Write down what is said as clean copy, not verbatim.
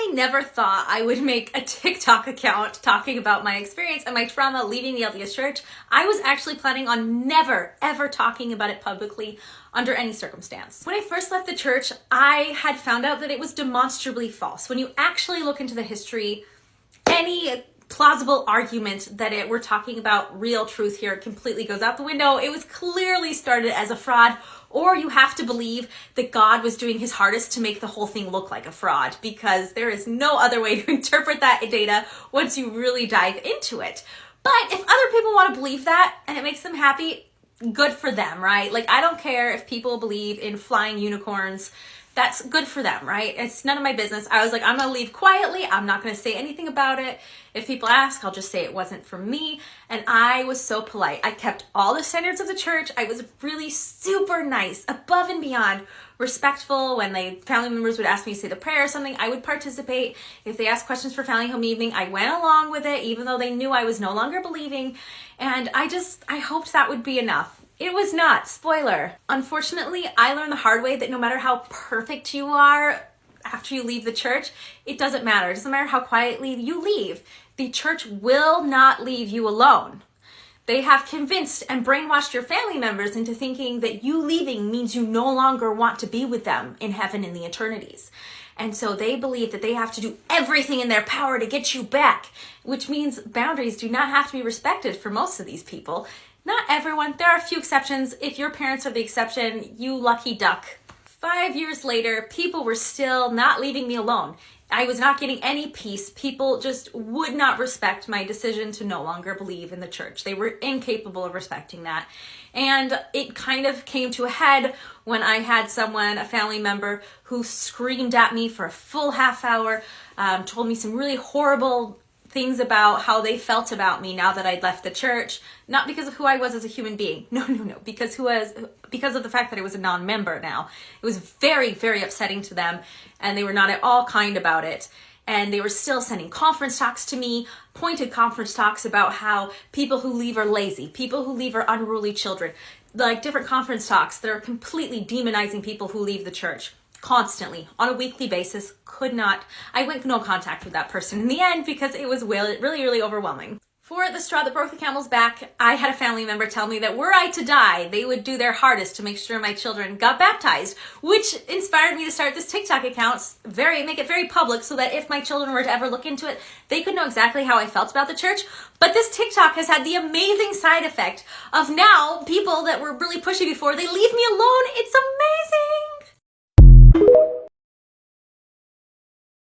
I never thought I would make a TikTok account talking about my experience and my trauma leaving the LDS Church. I was actually planning on never, ever talking about it publicly under any circumstance. When I first left the church, I had found out that it was demonstrably false. When you actually look into the history, any plausible argument that we're talking about real truth here completely goes out the window. It was clearly started as a fraud, or you have to believe that God was doing his hardest to make the whole thing look like a fraud, because there is no other way to interpret that data once you really dive into it. But if other people want to believe that and it makes them happy, good for them, right? Like, I don't care if people believe in flying unicorns. That's good for them, right? It's none of my business. I was like, I'm gonna leave quietly. I'm not gonna say anything about it. If people ask, I'll just say it wasn't for me. And I was so polite. I kept all the standards of the church. I was really super nice, above and beyond respectful. When family members would ask me to say the prayer or something, I would participate. If they asked questions for family home evening, I went along with it, even though they knew I was no longer believing. And I hoped that would be enough. It was not. Spoiler. Unfortunately, I learned the hard way that no matter how perfect you are after you leave the church, it doesn't matter. It doesn't matter how quietly you leave. The church will not leave you alone. They have convinced and brainwashed your family members into thinking that you leaving means you no longer want to be with them in heaven in the eternities. And so they believe that they have to do everything in their power to get you back, which means boundaries do not have to be respected for most of these people. Not everyone. There are a few exceptions. If your parents are the exception, you lucky duck. 5 years later, people were still not leaving me alone. I was not getting any peace. People just would not respect my decision to no longer believe in the church. They were incapable of respecting that. And it kind of came to a head when I had a family member, who screamed at me for a full half hour, told me some really horrible things about how they felt about me now that I'd left the church, not because of who I was as a human being. No, because of the fact that I was a non-member now. It was very, very upsetting to them, and they were not at all kind about it. And they were still sending conference talks to me, pointed conference talks about how people who leave are lazy, people who leave are unruly children, like different conference talks that are completely demonizing people who leave the church. Constantly, on a weekly basis. I went no contact with that person in the end because it was really, really overwhelming. For the straw that broke the camel's back, I had a family member tell me that were I to die, they would do their hardest to make sure my children got baptized, which inspired me to start this TikTok account, make it very public so that if my children were to ever look into it, they could know exactly how I felt about the church. But this TikTok has had the amazing side effect of now people that were really pushy before, they leave me alone. It's